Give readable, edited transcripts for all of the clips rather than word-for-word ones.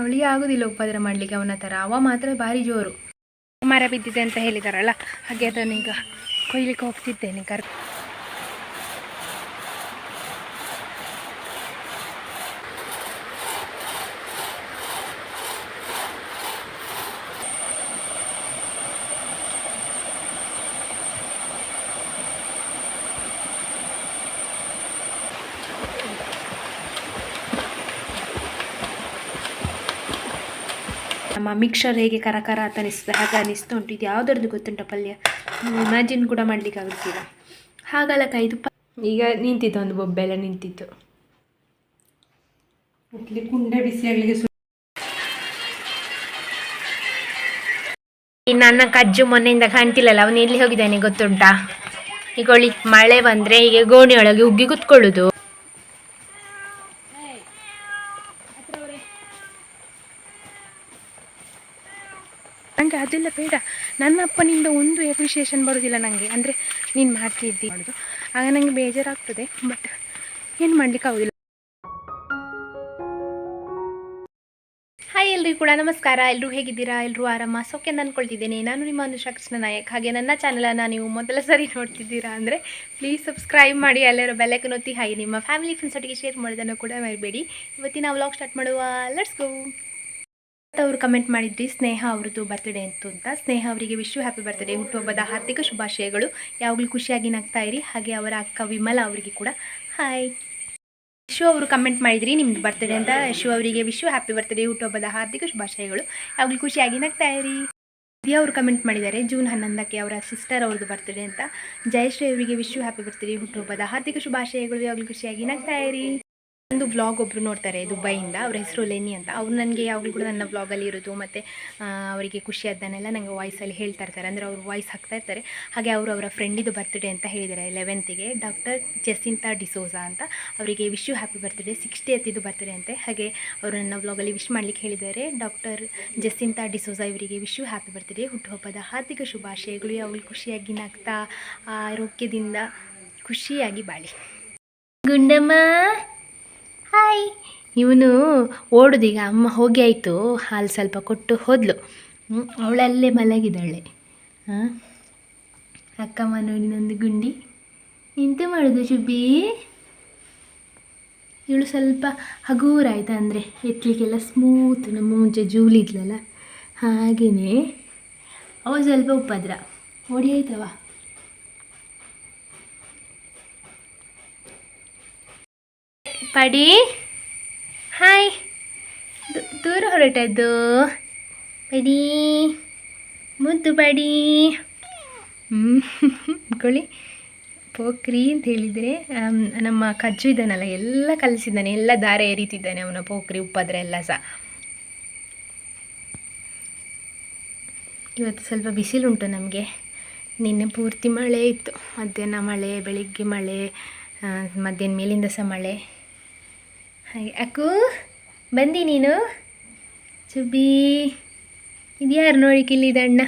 ಅವಳಿಗೆ ಆಗೋದಿಲ್ಲ ಉಪದ್ರ ಮಾಡಲಿಕ್ಕೆ ಅವನ ಥರ. ಅವ ಮಾತ್ರ ಭಾರಿ ಜೋರು. ಮರ ಬಿದ್ದಿದೆ ಅಂತ ಹೇಳಿದಾರಲ್ಲ, ಹಾಗೆ ಅದನ್ನೀಗ ಕೊಯ್ಲಿಕ್ಕೆ ಹೋಗ್ತಿದ್ದೇನೆ. ನಮ್ಮ ಮಿಕ್ಸರ್ ಹೇಗೆ ಕರ ಅಂತ ಅನಿಸ್ತದೆ ಹಾಗೆ ಅನಿಸ್ತಾ ಉಂಟು. ಇದು ಯಾವುದರದ್ದು ಗೊತ್ತುಂಟ ಪಲ್ಯ, ಇಮ್ಯಾಜಿನ್ ಕೂಡ ಮಾಡಲಿಕ್ಕೆ ಆಗುತ್ತಿಲ್ಲ. ಹಾಗಲ್ಲ ಕಾಯ್ದು ಈಗ ನಿಂತಿತ್ತು, ಒಂದು ಬೊಬ್ಬೆ ಎಲ್ಲ ನಿಂತಿತ್ತು. ಕುಂಡೆ ಬಿಸಿ ಆಗಲಿಕ್ಕೆ ನನ್ನ ಕಜ್ಜು ಮೊನ್ನೆಯಿಂದ ಕಾಣ್ತಿಲ್ಲಲ್ಲ, ಅವನು ಎಲ್ಲಿ ಹೋಗಿದ್ದಾನೆ ಗೊತ್ತುಂಟಾ? ಈಗ ಮಳೆ ಬಂದರೆ ಹೀಗೆ ಗೋಣಿಯೊಳಗೆ ಉಗ್ಗಿ ಕುತ್ಕೊಳ್ಳೋದು. ನನಗೆ ಅದೆಲ್ಲ ಬೇಡ. ನನ್ನ ಅಪ್ಪನಿಂದ ಒಂದು ಅಪ್ರಿಷಿಯೇಷನ್ ಬರೋದಿಲ್ಲ ನನಗೆ. ಅಂದರೆ ನೀನು ಮಾಡ್ತಿದ್ದಿ ಮಾಡೋದು, ಆಗ ನನಗೆ ಬೇಜಾರಾಗ್ತದೆ. ಬಟ್ ಏನು ಮಾಡಲಿಕ್ಕೆ ಆಗೋದಿಲ್ಲ. ಹಾಯ್ ಎಲ್ರಿಗೂ ಕೂಡ ನಮಸ್ಕಾರ. ಎಲ್ಲರೂ ಹೇಗಿದ್ದೀರಾ? ಎಲ್ಲರೂ ಆರಾಮ ಸೌಖ್ಯ ಅಂದ್ಕೊಳ್ತಿದ್ದೇನೆ. ನಾನು ನಿಮ್ಮ ಅನುಷಾ ಕೃಷ್ಣ ನಾಯಕ್. ಹಾಗೆ ನನ್ನ ಚಾನಲನ್ನು ನೀವು ಮೊದಲ ಸರಿ ನೋಡ್ತಿದ್ದೀರಾ ಅಂದರೆ ಪ್ಲೀಸ್ ಸಬ್ಸ್ಕ್ರೈಬ್ ಮಾಡಿ, ಅಲ್ಲಿರೋ ಬೆಲ್ಲೈಕನ್ ಒತ್ತಿ. ಹಾಗೆ ನಿಮ್ಮ ಫ್ಯಾಮಿಲಿ ಫ್ರೆಂಡ್ಸೊಟ್ಟಿಗೆ ಶೇರ್ ಮಾಡೋದನ್ನು ಕೂಡ ಮರಿಬೇಡಿ. ಇವತ್ತಿನ ವ್ಲಾಗ್ ಸ್ಟಾರ್ಟ್ ಮಾಡುವ, ಲೆಟ್ಸ್ ಗೋ. ಅವರು ಕಮೆಂಟ್ ಮಾಡಿದ್ರಿ ಸ್ನೇಹ ಅವ್ರದ್ದು ಬರ್ತ್ಡೇ ಅಂತ. ಸ್ನೇಹ ಅವರಿಗೆ ವಿಶ್ ಹ್ಯಾಪಿ ಬರ್ತ್ಡೇ, ಹುಟ್ಟುಹಬ್ಬದ ಹಾರ್ದಿಕ ಶುಭಾಶಯಗಳು. ಯಾವಾಗಲೂ ಖುಷಿಯಾಗಿ ನಗ್ತಾ ಇರಿ. ಹಾಗೆ ಅವರ ಅಕ್ಕ ವಿಮಲಾ ಅವರಿಗೆ ಕೂಡ ಹಾಯ್. ಯಶು ಅವರು ಕಮೆಂಟ್ ಮಾಡಿದ್ರಿ ನಿಮ್ದು ಬರ್ತ್ಡೇ ಅಂತ. ಯಶು ಅವರಿಗೆ ವಿಶ್ ಹ್ಯಾಪಿ ಬರ್ತ್ಡೇ, ಹುಟ್ಟುಹಬ್ಬದ ಹಾರ್ದಿಕ ಶುಭಾಶಯಗಳು. ಯಾವಾಗಲೂ ಖುಷಿಯಾಗಿ ನಗ್ತಾ ಇರಿ. ದಿಯಾ ಅವರು ಕಮೆಂಟ್ ಮಾಡಿದ್ದಾರೆ ಜೂನ್ 11ಕ್ಕೆ ಅವರ ಸಿಸ್ಟರ್ ಅವ್ರದ್ದು ಬರ್ತ್ಡೇ ಅಂತ. ಜಯಶ್ರೀ ಅವರಿಗೆ ವಿಶ್ ಹ್ಯಾಪಿ ಬರ್ತ್ಡೇ, ಹುಟ್ಟುಹಬ್ಬದ ಹಾರ್ದಿಕ ಶುಭಾಶಯಗಳು. ಯಾವಾಗಲೂ ಖುಷಿಯಾಗಿ ನಗ್ತಾ ಇರಿ. ಒಂದು ವ್ಲಾಗ್ ಒಬ್ಬರು ನೋಡ್ತಾರೆ ದುಬೈಯಿಂದ, ಅವ್ರ ಹೆಸರು ಲೆನಿ ಅಂತ. ಅವರು ನನಗೆ ಯಾವಾಗಲೂ ಕೂಡ ನನ್ನ ವ್ಲಾಗಲ್ಲಿ ಇರೋದು ಮತ್ತು ಅವರಿಗೆ ಖುಷಿಯಾದ್ದನ್ನೆಲ್ಲ ನನಗೆ ವಾಯ್ಸಲ್ಲಿ ಹೇಳ್ತಾ ಇರ್ತಾರೆ. ಅಂದರೆ ಅವರು ವಾಯ್ಸ್ ಹಾಕ್ತಾ ಇರ್ತಾರೆ. ಹಾಗೆ ಅವರ ಫ್ರೆಂಡಿದು ಬರ್ತ್ಡೇ ಅಂತ ಹೇಳಿದ್ದಾರೆ 11ಗೆ, ಡಾಕ್ಟರ್ ಜೆಸಿಂತಾ ಡಿಸೋಜಾ ಅಂತ. ಅವರಿಗೆ wish happy birthday, 60th birthday ಅಂತೆ. ಹಾಗೆ ಅವರು ನನ್ನ ವ್ಲಾಗಲ್ಲಿ ವಿಶ್ ಮಾಡಲಿಕ್ಕೆ ಹೇಳಿದ್ದಾರೆ. ಡಾಕ್ಟರ್ ಜೆಸಿಂತಾ ಡಿಸೋಜಾ ಇವರಿಗೆ ವಿಶ್ ಹ್ಯಾಪಿ ಬರ್ತ್ಡೇ, ಹುಟ್ಟುಹಬ್ಬದ ಹಾರ್ದಿಕ ಶುಭಾಶಯಗಳು. ಯಾವಾಗಲೂ ಖುಷಿಯಾಗಿ ನಗ್ತಾ ಆರೋಗ್ಯದಿಂದ ಖುಷಿಯಾಗಿ ಬಾಳಿ. ಗುಂಡಮ್ಮ ಹಾಯ್. ಇವನು ಓಡೋದೀಗ, ಅಮ್ಮ ಹೋಗಿ ಆಯಿತು, ಹಾಲು ಸ್ವಲ್ಪ ಕೊಟ್ಟು ಹೋದ್ಲು. ಅವಳಲ್ಲೇ ಮಲಗಿದ್ದಾಳೆ. ಅಕ್ಕ ಮನೋನಿನೊಂದು ಗುಂಡಿ. ಎಂತ ಮಾಡೋದು ಶುಬ್ಬಿ? ಇವಳು ಸ್ವಲ್ಪ ಹಗೂರಾಯ್ತಾ, ಅಂದರೆ ಎತ್ತಲಿಕ್ಕೆಲ್ಲ ಸ್ಮೂತ್. ನಮ್ಮ ಮುಂಚೆ ಜೂಲಿ ಇದ್ಲಲ್ಲ ಹಾಗೆಯೇ ಅವ ಸ್ವಲ್ಪ ಉಪದ್ರ. ಓಡಿ ಆಯ್ತವ. ಪಡಿ ಹಾಯ್. ದೂರ ಹೊರಟದ್ದು ಪಡಿ, ಮುದ್ದು ಪಡಿ. ಕೊಳ್ಳಿ ಪೋಖ್ರಿ ಅಂತ ಹೇಳಿದರೆ ನಮ್ಮ ಕಜ್ಜು ಇದ್ದಾನಲ್ಲ, ಎಲ್ಲ ಕಲಿಸಿದ್ದಾನೆ, ಎಲ್ಲ ದಾರ ಎರಿತಿದ್ದಾನೆ ಅವನ ಪೋಖ್ರಿ ಉಪ್ಪದ್ರ ಎಲ್ಲ ಸಹ. ಇವತ್ತು ಸ್ವಲ್ಪ ಬಿಸಿಲುಂಟು ನಮಗೆ. ನಿನ್ನೆ ಪೂರ್ತಿ ಮಳೆ ಇತ್ತು, ಮಧ್ಯಾಹ್ನ ಮಳೆ, ಬೆಳಿಗ್ಗೆ ಮಳೆ, ಮಧ್ಯಾಹ್ನ ಮೇಲಿಂದ ಸಹ ಮಳೆ. ಹಾಗೆ ಅಕ್ಕು ಬಂದಿ ನೀನು? ಚುಬ್ಬಿ ಇದು ಯಾರು ನೋಡಿಕಿಲ್ಲಿದ ಅಣ್ಣ?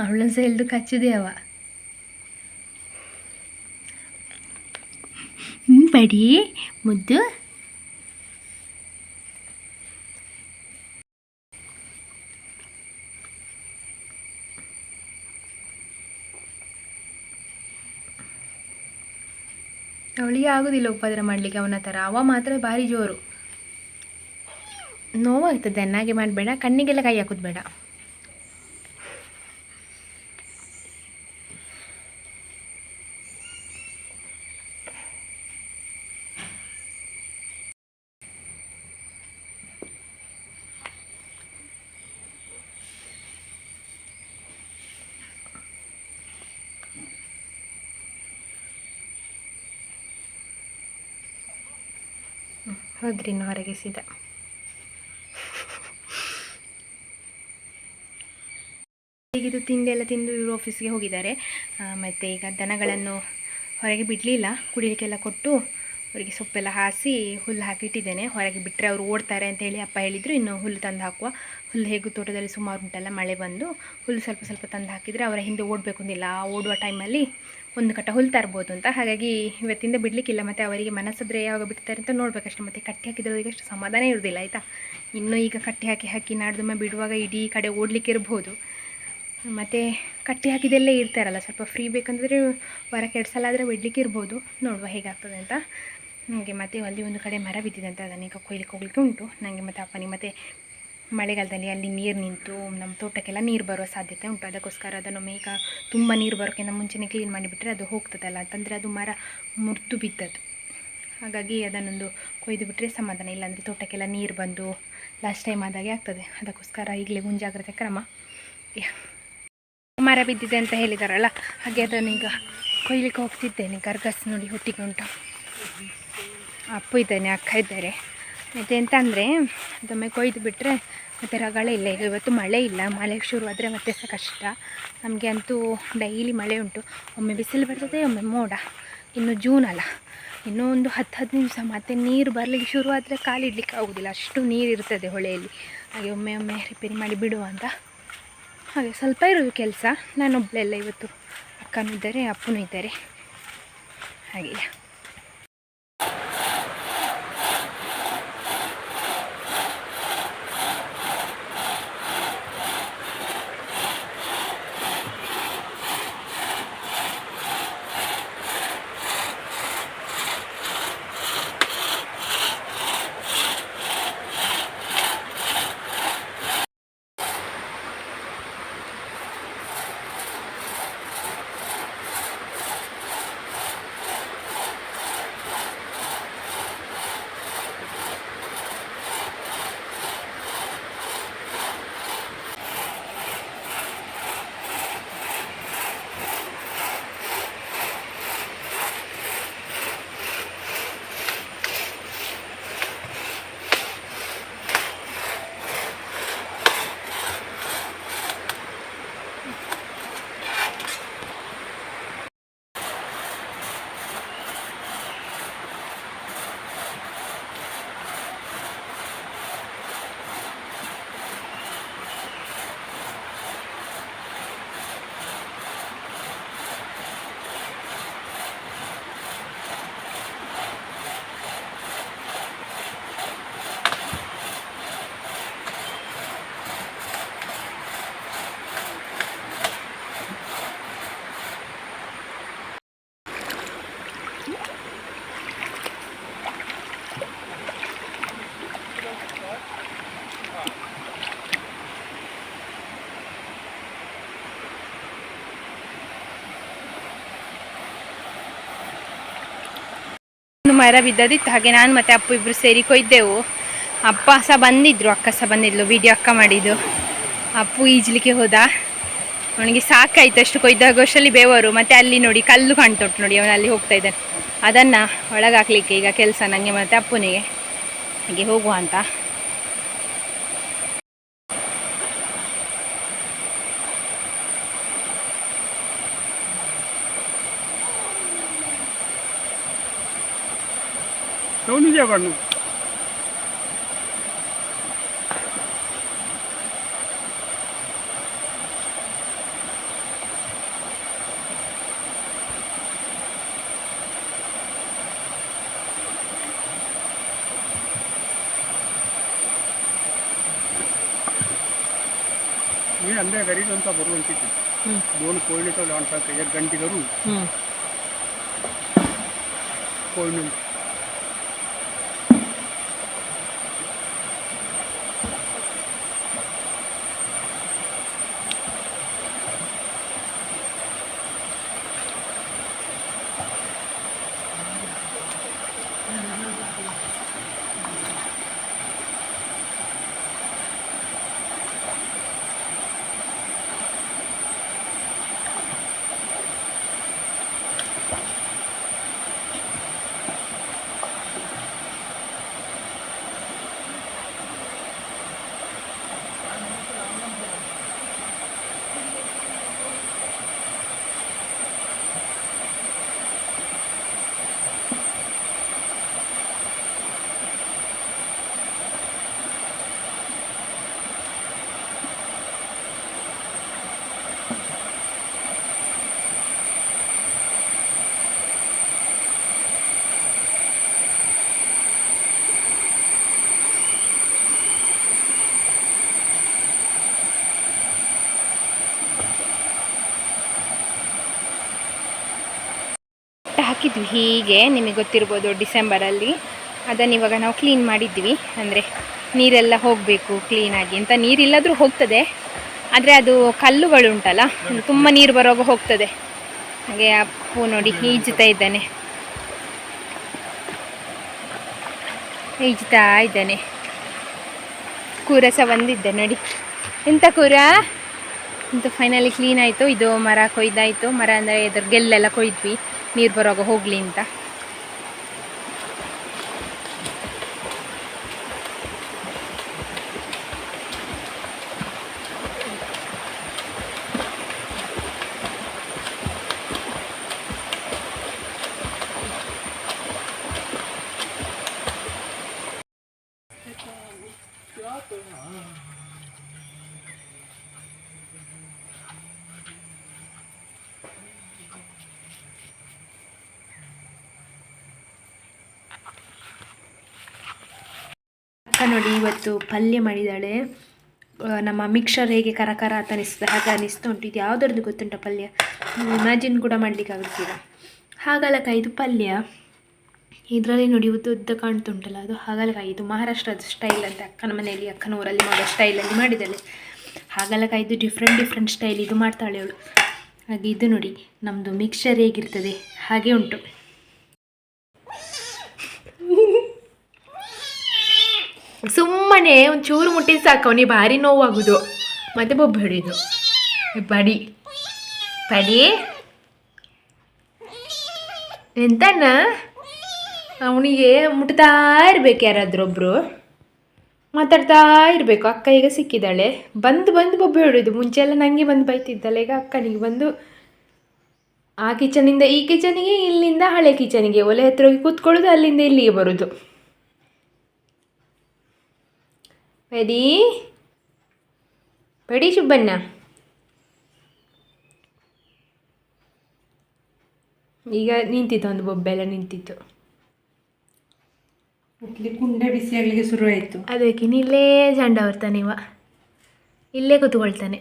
ಅವಳನ್ನು ಸಹ ಎಲ್ದು ಕಚ್ಚಿದೆ ಅವ. ಬಡಿ ಮುದ್ದು. ಅವಳಿಗೆ ಆಗೋದಿಲ್ಲ ಉಪದ್ರ ಮಾಡಲಿಕ್ಕೆ ಅವನ ಥರ. ಅವ ಮಾತ್ರ ಭಾರಿ ಜೋರು. ನೋವಾಗ್ತದೆ, ಚೆನ್ನಾಗೆ ಮಾಡಬೇಡ, ಕಣ್ಣಿಗೆಲ್ಲ ಕೈ ಹಾಕೋದು ಬೇಡ. ಹೋದ್ರಿ ಇನ್ನು ಹೊರಗೆ ಸೀದಾ. ಹೀಗಿದು ತಿಂಡಿ ಎಲ್ಲ ತಿಂದು ಇವರು ಆಫೀಸ್ಗೆ ಹೋಗಿದ್ದಾರೆ. ಮತ್ತು ಈಗ ದನಗಳನ್ನು ಹೊರಗೆ ಬಿಡಲಿಲ್ಲ, ಕುಡಿಲಿಕ್ಕೆಲ್ಲ ಕೊಟ್ಟು ಅವರಿಗೆ ಸೊಪ್ಪೆಲ್ಲ ಹಾಸಿ ಹುಲ್ಲು ಹಾಕಿಟ್ಟಿದ್ದೇನೆ. ಹೊರಗೆ ಬಿಟ್ಟರೆ ಅವರು ಓಡ್ತಾರೆ ಅಂತ ಹೇಳಿ ಅಪ್ಪ ಹೇಳಿದರು. ಇನ್ನು ಹುಲ್ಲು ತಂದು ಹಾಕುವ. ಹುಲ್ಲು ಹೇಗೂ ತೋಟದಲ್ಲಿ ಸುಮಾರು ಉಂಟಲ್ಲ, ಮಳೆ ಬಂದು ಹುಲ್ಲು ಸ್ವಲ್ಪ ಸ್ವಲ್ಪ ತಂದು ಹಾಕಿದರೆ ಅವರ ಹಿಂದೆ ಓಡಬೇಕು ಅಂದಿಲ್ಲ. ಆ ಓಡುವ ಟೈಮಲ್ಲಿ ಒಂದು ಕಟ್ಟ ಹುಲ್ಲು ತರ್ಬೋದು ಅಂತ. ಹಾಗಾಗಿ ಇವತ್ತಿಂದ ಬಿಡಲಿಕ್ಕಿಲ್ಲ, ಮತ್ತು ಅವರಿಗೆ ಮನಸ್ಸಿದ್ರೆ ಯಾವಾಗ ಬಿಡ್ತಾರೆ ಅಂತ ನೋಡಬೇಕಷ್ಟೆ. ಮತ್ತು ಕಟ್ಟಿ ಹಾಕಿದ್ರಿಗೆ ಅಷ್ಟು ಸಮಾಧಾನ ಇರೋದಿಲ್ಲ ಆಯಿತಾ. ಇನ್ನೂ ಈಗ ಕಟ್ಟಿ ಹಾಕಿ ನಾಡ್ದೊಮ್ಮೆ ಬಿಡುವಾಗ ಇಡೀ ಕಡೆ ಓಡಲಿಕ್ಕೆ ಇರ್ಬೋದು. ಮತ್ತು ಕಟ್ಟಿ ಹಾಕಿದೆಲ್ಲೇ ಇರ್ತಾರಲ್ಲ, ಸ್ವಲ್ಪ ಫ್ರೀ ಬೇಕಂದರೆ ವಾರಕ್ಕೆ 2 ಸಲ ಆದರೆ ಬಿಡಲಿಕ್ಕೆ ಇರ್ಬೋದು. ನೋಡುವ ಹೇಗಾಗ್ತದೆ ಅಂತ. ನನಗೆ ಮತ್ತು ಅಲ್ಲಿ ಒಂದು ಕಡೆ ಮರ ಬಿದ್ದಿದೆ ಅಂತ, ಅದನ್ನೀಗ ಕೊಯ್ಲಿಕ್ಕೆ ಹೋಗ್ಲಿಕ್ಕೆ ಉಂಟು ನನಗೆ ಮತ್ತು ಅಪ್ಪನಿಗೆ. ಮತ್ತು ಮಳೆಗಾಲದಲ್ಲಿ ಅಲ್ಲಿ ನೀರು ನಿಂತು ನಮ್ಮ ತೋಟಕ್ಕೆಲ್ಲ ನೀರು ಬರುವ ಸಾಧ್ಯತೆ ಉಂಟು. ಅದಕ್ಕೋಸ್ಕರ ಅದನ್ನೊಮ್ಮೆ ಈಗ ತುಂಬ ನೀರು ಬರೋಕ್ಕಿಂತ ಮುಂಚೆನೇ ಕ್ಲೀನ್ ಮಾಡಿಬಿಟ್ರೆ ಅದು ಹೋಗ್ತದಲ್ಲ ಅಂತಂದರೆ ಅದು ಮರ ಮುರಿದು ಬಿದ್ದದ್ದು. ಹಾಗಾಗಿ ಅದನ್ನೊಂದು ಕೊಯ್ದು ಬಿಟ್ಟರೆ ಸಮಾಧಾನ. ಇಲ್ಲಾಂದರೆ ತೋಟಕ್ಕೆಲ್ಲ ನೀರು ಬಂದು ಲಾಸ್ಟ್ ಟೈಮ್ ಆದಾಗೆ ಆಗ್ತದೆ. ಅದಕ್ಕೋಸ್ಕರ ಈಗಲೇ ಮುಂಜಾಗ್ರತೆ ಕ್ರಮ. ಮರ ಬಿದ್ದಿದೆ ಅಂತ ಹೇಳಿದಾರಲ್ಲ, ಹಾಗೆ ಅದನ್ನೀಗ ಕೊಯ್ಲಿಕ್ಕೆ ಹೋಗ್ತಿದ್ದೇನೆ. ಗರ್ಗಸ್ ನೋಡಿ ಹೊತ್ತಿಗೆ ಉಂಟು. ಅಪ್ಪು ಇದ್ದಾನೆ, ಅಕ್ಕ ಇದ್ದಾರೆ. ಮತ್ತು ಎಂತ ಅಂದರೆ ಅದೊಮ್ಮೆ ಕೊಯ್ದು ಬಿಟ್ಟರೆ ಮತ್ತು ರಗಳೆ ಇಲ್ಲ. ಈಗ ಇವತ್ತು ಮಳೆ ಇಲ್ಲ, ಮಳೆ ಶುರು ಆದರೆ ಮತ್ತೆ ಸಹ ಕಷ್ಟ ನಮಗೆ. ಅಂತೂ ಡೈಲಿ ಮಳೆ ಉಂಟು, ಒಮ್ಮೆ ಬಿಸಿಲು ಬರ್ತದೆ, ಒಮ್ಮೆ ಮೋಡ. ಇನ್ನು ಜೂನ್ ಅಲ್ಲ, ಇನ್ನೂ ಒಂದು 10-15 ದಿವಸ ಮತ್ತೆ ನೀರು ಬರಲಿಕ್ಕೆ ಶುರು ಆದರೆ ಕಾಲಿಡಲಿಕ್ಕೆ ಆಗೋದಿಲ್ಲ, ಅಷ್ಟು ನೀರು ಇರ್ತದೆ ಹೊಳೆಯಲ್ಲಿ. ಹಾಗೆ ಒಮ್ಮೆ ರಿಪೇರಿ ಮಾಡಿ ಬಿಡುವ ಅಂತ. ಹಾಗೆ ಸ್ವಲ್ಪ ಇರೋದು ಕೆಲಸ. ನಾನೊಬ್ಬಳೆಲ್ಲ ಇವತ್ತು, ಅಕ್ಕನೂ ಇದ್ದಾರೆ, ಅಪ್ಪನೂ ಇದ್ದಾರೆ. ಹಾಗೆ ಮರ ಬಿದ್ದದಿತ್ತು. ಹಾಗೆ ನಾನು ಮತ್ತು ಅಪ್ಪು ಇಬ್ಬರು ಸೇರಿ ಕೊಯ್ದೆವು. ಅಪ್ಪ ಸಹ ಬಂದಿದ್ದರು, ಅಕ್ಕ ಸಹ ಬಂದಿದ್ಲು, ವಿಡಿಯೋ ಅಕ್ಕ ಮಾಡಿದ್ದು. ಅಪ್ಪು ಈಜಲಿಕ್ಕೆ ಹೋದ, ಅವನಿಗೆ ಸಾಕಾಯ್ತು ಅಷ್ಟು ಕೊಯ್ದಾಗೋಷ್ಟರಲ್ಲಿ ಬೇವರು. ಮತ್ತು ಅಲ್ಲಿ ನೋಡಿ ಕಲ್ಲು ಕಾಣ್ತೊಟ್ಟು ನೋಡಿ, ಅವನು ಅಲ್ಲಿ ಹೋಗ್ತಾ ಇದ್ದಾನೆ. ಅದನ್ನು ಒಳಗಾಕ್ಲಿಕ್ಕೆ ಈಗ ಕೆಲಸ ನನಗೆ ಮತ್ತು ಅಪ್ಪನಿಗೆ. ಹಾಗೆ ಹೋಗುವ ಅಂತ. मी अंदर घरीच होता बरोबर तिथे 2 कोयले तो लॉन्टाक 1 घंटी करून कोयले ಹಾಕಿದ್ವಿ ಹೀಗೆ, ನಿಮಗೆ ಗೊತ್ತಿರ್ಬೋದು ಡಿಸೆಂಬರಲ್ಲಿ. ಅದನ್ನು ಇವಾಗ ನಾವು ಕ್ಲೀನ್ ಮಾಡಿದ್ವಿ. ಅಂದರೆ ನೀರೆಲ್ಲ ಹೋಗಬೇಕು ಕ್ಲೀನಾಗಿ ಅಂತ. ನೀರಿಲ್ಲಾದರೂ ಹೋಗ್ತದೆ, ಆದರೆ ಅದು ಕಲ್ಲುಗಳುಂಟಲ್ಲ, ತುಂಬ ನೀರು ಬರುವಾಗ ಹೋಗ್ತದೆ. ಹಾಗೆ ಅಪ್ಪು ನೋಡಿ ಈಜುತ್ತಾ ಇದ್ದಾನೆ, ಈಜ್ತಾ ಇದ್ದಾನೆ. ಕೂರ ಸಹ ಬಂದಿದ್ದೆ ನೋಡಿ. ಎಂಥ ಕೂರ ಅಂತ ಫೈನಲಿ ಕ್ಲೀನ್ ಆಯಿತು. ಇದು ಮರ ಕೊಯ್ದಾಯಿತು. ಮರ ಅಂದರೆ ಇದ್ರ ಗೆಲ್ಲೆಲ್ಲ ಕೊಯ್ದ್ವಿ ನೀರು ಬರುವಾಗ ಹೋಗಲಿ ಅಂತ. ಅಕ್ಕ ನೋಡಿ ಇವತ್ತು ಪಲ್ಯ ಮಾಡಿದ್ದಾಳೆ. ನಮ್ಮ ಮಿಕ್ಸರ್ ಹೇಗೆ ಕರ ಅಂತ ಅನಿಸ್ತದೆ ಹಾಗೆ ಅನಿಸ್ತಾ ಉಂಟು. ಇದು ಯಾವುದರದ್ದು ಗೊತ್ತುಂಟ ಪಲ್ಯ, ಇಮ್ಯಾಜಿನ್ ಕೂಡ ಮಾಡಲಿಕ್ಕೆ ಆಗುತ್ತಿಲ್ಲ. ಹಾಗಲಕಾಯಿ ಇದು ಪಲ್ಯ. ಇದರಲ್ಲಿ ನೋಡಿ ಉದ್ದ ಕಾಣ್ತುಂಟಲ್ಲ, ಅದು ಹಾಗಲಕಾಯಿ. ಇದು ಮಹಾರಾಷ್ಟ್ರದ ಸ್ಟೈಲ್ ಅಂತ, ಅಕ್ಕನ ಮನೆಯಲ್ಲಿ ಅಕ್ಕನ ಊರಲ್ಲಿ ಮಾಡೋ ಸ್ಟೈಲಲ್ಲಿ ಮಾಡಿದ್ದಾಳೆ. ಹಾಗಲಕಾಯಿದು ಡಿಫ್ರೆಂಟ್ ಸ್ಟೈಲ್ ಇದು ಮಾಡ್ತಾಳೆ ಅವಳು. ಹಾಗೆ ಇದು ನೋಡಿ ನಮ್ಮದು ಮಿಕ್ಸರ್ ಹೇಗಿರ್ತದೆ ಹಾಗೆ ಉಂಟು. ಸುಮ್ಮನೆ ಒಂಚೂರು ಮುಟ್ಟಿದ್ದು ಸಾಕು, ಅವನಿಗೆ ಭಾರಿ ನೋವಾಗೋದು. ಮತ್ತೆ ಬೊಬ್ಬೆ ಹಿಡಿದು ಪಡಿ ಪಡಿ ಎಂತಣ್ಣ, ಅವನಿಗೆ ಮುಟ್ತಾ ಇರ್ಬೇಕು, ಯಾರಾದ್ರೊಬ್ರು ಮಾತಾಡ್ತಾ ಇರಬೇಕು. ಅಕ್ಕ ಈಗ ಸಿಕ್ಕಿದ್ದಾಳೆ, ಬಂದು ಬೊಬ್ಬೆ ಹಿಡಿದು. ಮುಂಚೆ ಎಲ್ಲ ನನಗೆ ಬಂದು ಬೈತಿದ್ದಲ್ಲ, ಈಗ ಅಕ್ಕನಿಗೆ ಬಂದು ಆ ಕಿಚನಿಂದ ಈ ಕಿಚನಿಗೆ, ಇಲ್ಲಿಂದ ಹಳೆ ಕಿಚನಿಗೆ ಒಲೆ ಹತ್ರ ಹೋಗಿ ಕೂತ್ಕೊಳ್ಳೋದು, ಅಲ್ಲಿಂದ ಇಲ್ಲಿಗೆ ಬರೋದು. ಪಡಿ ಪಡಿ ಸುಬ್ಬಣ್ಣ. ಈಗ ನಿಂತಿತ್ತು, ಒಂದು ಬೊಬ್ಬೆ ಎಲ್ಲ ನಿಂತಿತ್ತು. ಕುಂಡ ಬಿಸಿ ಆಗಲಿಕ್ಕೆ ಶುರುವಾಯಿತು. ಅದಕ್ಕೆ ಇಲ್ಲೇ ಜಂಡ ಬರ್ತಾನೆ, ಇವ ಇಲ್ಲೇ ಕೂತ್ಕೊಳ್ತಾನೆ.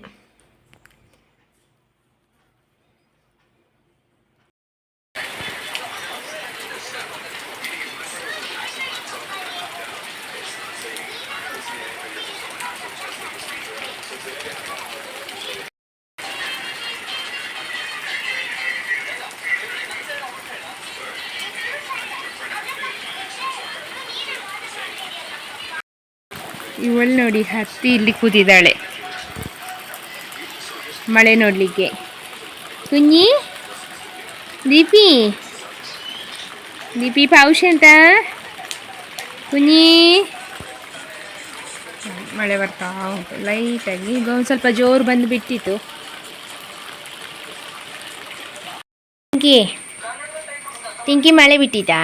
ಇವಳು ನೋಡಿ ಹತ್ತಿ ಇಲ್ಲಿ ಕೂತಿದ್ದಾಳೆ ಮಳೆ ನೋಡಲಿಕ್ಕೆ. ಕುഞ്ഞി ದೀಪಿ ಪೌಷ್ ಅಂತ ಕುഞ്ഞി. ಮಳೆ ಬರ್ತಾ ಉಂಟು ಲೈಟಾಗಿ. ಈಗ ಒಂದು ಸ್ವಲ್ಪ ಜೋರು ಬಂದು ಬಿಟ್ಟಿತ್ತು. ಟಿಂಕಿ ಮಳೆ ಬಿಟ್ಟಿತಾ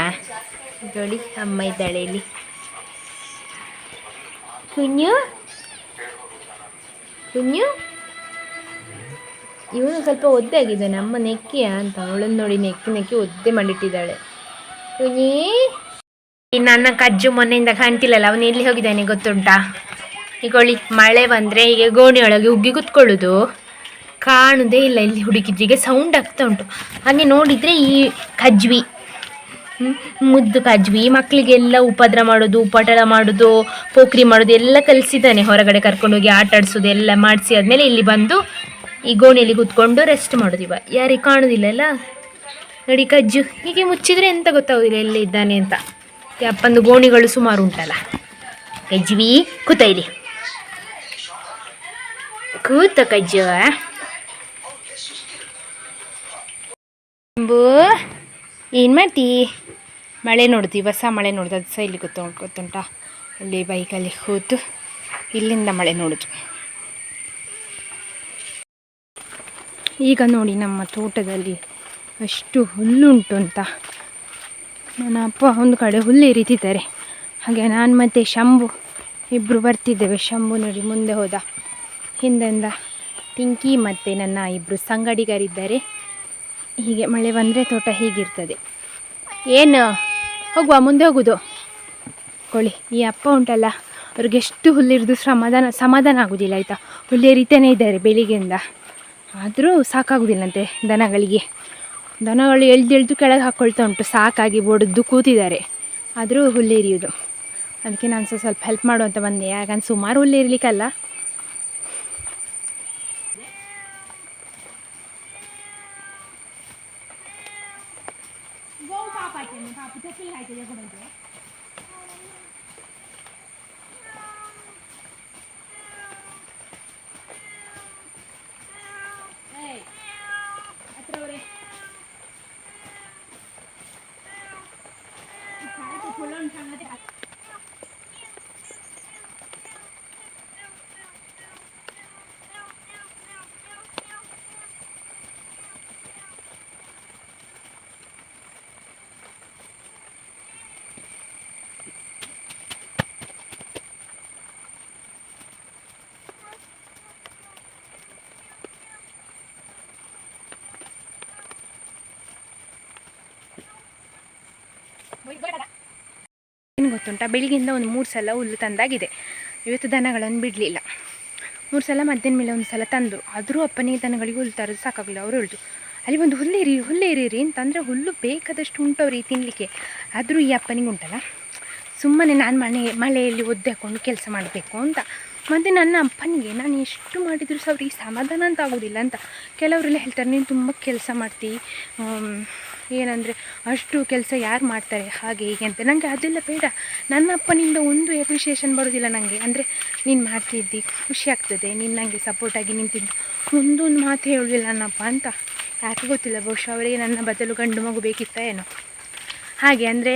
ನೋಡಿ, ಅಮ್ಮ ಇದ್ದಾಳೆ ಇಲ್ಲಿ. ಕುഞ്ഞು ಇವನು ಸ್ವಲ್ಪ ಒದ್ದೆ ಆಗಿದ್ದಾನೆ. ಅಮ್ಮ ನೆಕ್ಕಿಯ ಅಂತ ಅವಳನ್ನು ನೋಡಿ ನೆಕ್ಕಿ ಒದ್ದೆ ಮಾಡಿಟ್ಟಿದ್ದಾಳೆ. ಕುഞ്ഞി ನನ್ನ ಕಜ್ಜು ಮೊನ್ನೆಯಿಂದ ಕಾಣ್ತಿಲ್ಲಲ್ಲ, ಅವನು ಎಲ್ಲಿ ಹೋಗಿದ್ದಾನೆ ಗೊತ್ತುಂಟಾ? ಈಗೊಳ್ಳಿ ಮಳೆ ಬಂದರೆ ಹೀಗೆ ಗೋಣಿಯೊಳಗೆ ಉಗ್ಗಿ ಕೂತ್ಕೊಳ್ಳೋದು, ಕಾಣುವುದೇ ಇಲ್ಲ. ಇಲ್ಲಿ ಹುಡುಕಿದ್ರಿಗೆ ಸೌಂಡ್ ಆಗ್ತಾ ಉಂಟು. ಹಾಗೆ ನೋಡಿದರೆ ಈ ಕಜ್ವಿ, ಮುದ್ದು ಕಜ್ವಿ ಮಕ್ಕಳಿಗೆಲ್ಲ ಉಪದ್ರ ಮಾಡೋದು, ಉಪಟಳ ಮಾಡೋದು, ಪೋಖ್ರಿ ಮಾಡೋದು ಎಲ್ಲ ಕಲಿಸಿದ್ದಾನೆ. ಹೊರಗಡೆ ಕರ್ಕೊಂಡೋಗಿ ಆಟ ಆಡಿಸೋದು ಎಲ್ಲ ಮಾಡಿಸಿ ಆದಮೇಲೆ ಇಲ್ಲಿ ಬಂದು ಈ ಗೋಣಿಯಲ್ಲಿ ಕೂತ್ಕೊಂಡು ರೆಸ್ಟ್ ಮಾಡೋದು. ಇವ ಯಾರಿಗೆ ಕಾಣೋದಿಲ್ಲ ಅಲ್ಲ ನೋಡಿ, ಕಜ್ಜು ಹೀಗೆ ಮುಚ್ಚಿದರೆ ಎಂತ ಗೊತ್ತಾಗೋದಿಲ್ಲ ಎಲ್ಲೇ ಇದ್ದಾನೆ ಅಂತ. ಅಪ್ಪಂದು ಗೋಣಿಗಳು ಸುಮಾರು ಉಂಟಲ್ಲ. ಕಜ್ವಿ ಕೂತ ಇಲ್ಲಿ, ಕೂತ ಕಜ್ಜು. ಏನು ಮಾಡ್ತೀ? ಮಳೆ ನೋಡ್ದು, ಹೊಸ ಮಳೆ ನೋಡ್ದು. ಅದು ಸಹ ಇಲ್ಲಿ ಗೊತ್ತುಂಟಾ, ಅಲ್ಲಿ ಬೈಕಲ್ಲಿ ಕೂತು ಇಲ್ಲಿಂದ ಮಳೆ ನೋಡೋದು. ಈಗ ನೋಡಿ ನಮ್ಮ ತೋಟದಲ್ಲಿ ಅಷ್ಟು ಹುಲ್ಲುಂಟು ಅಂತ. ನನ್ನ ಅಪ್ಪ ಒಂದು ಕಡೆ ಹುಲ್ಲು ಇರಿತಿದ್ದಾರೆ. ಹಾಗೆ ನಾನು ಮತ್ತು ಶಂಭು ಇಬ್ಬರು ಬರ್ತಿದ್ದೇವೆ. ಶಂಭು ನೋಡಿ ಮುಂದೆ ಹೋದ, ಹಿಂದಿಂದ ಟಿಂಕಿ ಮತ್ತು ನನ್ನ ಇಬ್ಬರು ಸಂಗಡಿಗರಿದ್ದಾರೆ. ಹೀಗೆ ಮಳೆ ಬಂದರೆ ತೋಟ ಹೀಗಿರ್ತದೆ. ಏನು ಹೋಗುವ, ಮುಂದೆ ಹೋಗೋದು. ಕೊಳ್ಳಿ ಈ ಅಪ್ಪ ಉಂಟಲ್ಲ, ಅವ್ರಿಗೆ ಎಷ್ಟು ಹುಲ್ಲಿರಿದು ಸಮಾಧಾನ ಆಗೋದಿಲ್ಲ ಆಯಿತಾ. ಹುಲ್ಲು ಎರಿತಾನೇ ಇದ್ದಾರೆ ಬೆಳಿಗ್ಗೆಯಿಂದ, ಆದರೂ ಸಾಕಾಗೋದಿಲ್ಲಂತೆ ದನಗಳಿಗೆ. ದನಗಳು ಎಳ್ದು ಕೆಳಗೆ ಹಾಕ್ಕೊಳ್ತಾ ಉಂಟು, ಸಾಕಾಗಿ ಬೊಡೆದು ಕೂತಿದ್ದಾರೆ. ಆದರೂ ಹುಲ್ಲೇರಿಯೋದು. ಅದಕ್ಕೆ ನಾನು ಸ್ವಲ್ಪ ಹೆಲ್ಪ್ ಮಾಡುವಂತ ಬಂದೆ. ಯಾಕಂದ್ರೆ ಸುಮಾರು ಹುಲ್ಲೇರ್ಲಿಕ್ಕಲ್ಲ. ಏನು ಗೊತ್ತುಂಟಾ, ಬೆಳಿಗ್ಗೆಯಿಂದ ಒಂದು 3 ಸಲ ಹುಲ್ಲು ತಂದಾಗಿದೆ. ಇವತ್ತು ದನಗಳನ್ನು ಬಿಡಲಿಲ್ಲ. 3 ಸಲ ಮಧ್ಯಾಹ್ನ ಮೇಲೆ ಒಂದು ಸಲ ತಂದರು. ಆದರೂ ಅಪ್ಪನಿಗೆ ದನಗಳಿಗೆ ಹುಲ್ಲು ತರೋದು ಸಾಕಾಗಲಿಲ್ಲ. ಅವರು ಹೇಳ್ದು ಅಲ್ಲಿ ಒಂದು ಹುಲ್ಲೇರಿರಿ ಅಂತಂದರೆ ಹುಲ್ಲು ಬೇಕಾದಷ್ಟು ಉಂಟವ್ರಿಗೆ ತಿನ್ನಲಿಕ್ಕೆ. ಆದರೂ ಈ ಅಪ್ಪನಿಗೆ ಉಂಟಲ್ಲ, ಸುಮ್ಮನೆ ನಾನು ಮಳೆಯಲ್ಲಿ ಒದ್ದೆ ಹಾಕ್ಕೊಂಡು ಕೆಲಸ ಮಾಡಬೇಕು ಅಂತ. ಮತ್ತು ನನ್ನ ಅಪ್ಪನಿಗೆ ನಾನು ಎಷ್ಟು ಮಾಡಿದರೂ ಸಹ ಅವ್ರಿಗೆ ಸಮಾಧಾನ ಅಂತ ಆಗೋದಿಲ್ಲ ಅಂತ. ಕೆಲವರೆಲ್ಲ ಹೇಳ್ತಾರೆ, ನೀನು ತುಂಬ ಕೆಲಸ ಮಾಡ್ತೀವಿ, ಏನಂದರೆ ಅಷ್ಟು ಕೆಲಸ ಯಾರು ಮಾಡ್ತಾರೆ ಹಾಗೆ ಹೀಗೆ ಅಂತ. ನನಗೆ ಅದೆಲ್ಲ ಬೇಡ. ನನ್ನ ಅಪ್ಪನಿಂದ ಒಂದು ಎಪ್ರಿಷಿಯೇಷನ್ ಬರೋದಿಲ್ಲ ನನಗೆ. ಅಂದರೆ ನೀನು ಮಾಡ್ತಿದ್ದಿ, ಖುಷಿ ಆಗ್ತದೆ, ನೀನು ನನಗೆ ಸಪೋರ್ಟಾಗಿ ನಿಂತಿದ್ದು, ಒಂದೊಂದು ಮಾತು ಹೇಳೋದಿಲ್ಲ ನನ್ನಪ್ಪ ಅಂತ. ಯಾಕೆ ಗೊತ್ತಿಲ್ಲ, ಬಹುಶಃ ಅವರಿಗೆ ನನ್ನ ಬದಲು ಗಂಡು ಮಗು ಬೇಕಿತ್ತ ಏನೋ ಹಾಗೆ. ಅಂದರೆ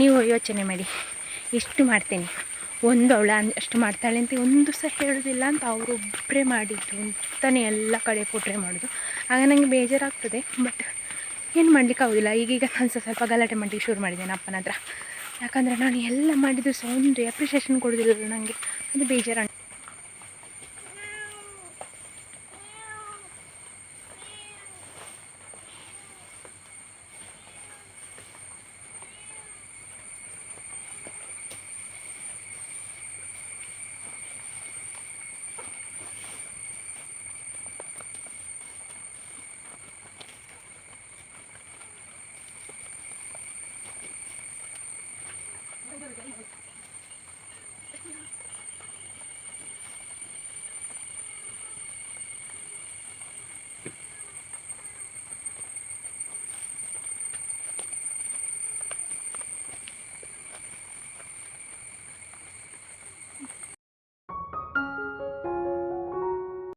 ನೀವು ಯೋಚನೆ ಮಾಡಿ, ಎಷ್ಟು ಮಾಡ್ತೇನೆ, ಒಂದು ಅವಳ ಅಷ್ಟು ಮಾಡ್ತಾಳೆ ಅಂತ ಒಂದು ಸಹ ಹೇಳೋದಿಲ್ಲ ಅಂತ ಅವರೊಬ್ಬರೇ ಮಾಡಿದ್ದು ಅಂತಾನೆ ಎಲ್ಲ ಕಡೆ ಪೋಟ್ರೆ ಮಾಡೋದು. ಆಗ ನನಗೆ ಬೇಜಾರಾಗ್ತದೆ. ಬಟ್ ಏನು ಮಾಡಲಿಕ್ಕೆ ಆಗೋದಿಲ್ಲ. ಈಗೀಗ ನಾನು ಸ್ವಲ್ಪ ಗಲಾಟೆ ಮಾಡಲಿಕ್ಕೆ ಶುರು ಮಾಡಿದ್ದೇನೆ ಅಪ್ಪನ ಹತ್ರ. ಯಾಕಂದರೆ ನಾನು ಎಲ್ಲ ಮಾಡಿದರೂ ಸಹ ಒಂದು ಅಪ್ರಿಷಿಯೇಷನ್ ಕೊಡೋದಿಲ್ಲ ನನಗೆ, ಅದು ಬೇಜಾರು.